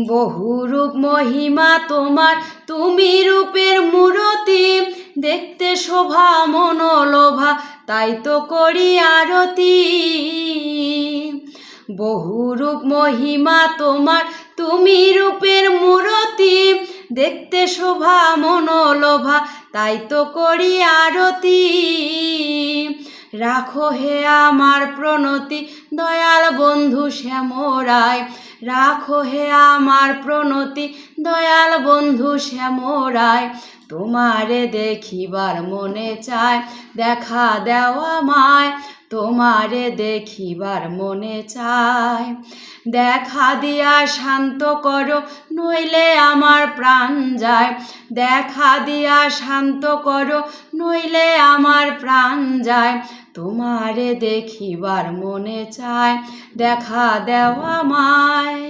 বহুরূপ মহিমা তোমার, তুমি রূপের মূরতি, দেখতে শোভা মনোলোভা, তাই তো করি আরতি। বহুরূপ মহিমা তোমার, তুমি রূপের মূরতি, দেখতে শোভা মনোলোভা, তাই তো করি আরতি। রাখো হে আমার প্রণতি দয়াল বন্ধু শ্যামরায়, রাখো হে আমার প্রণতি দয়াল বন্ধু শ্যামরায়। তোমারে দেখিবার মনে চায়, দেখা দাও আমায়, তোমারে দেখিবার মনে চায়। দেখা দিয়া শান্ত করো, নইলে আমার প্রাণ যায়, দেখা দিয়া শান্ত করো, নইলে আমার প্রাণ যায়। তোমারে দেখিবার মনে চায়, দেখা দাও আমায়।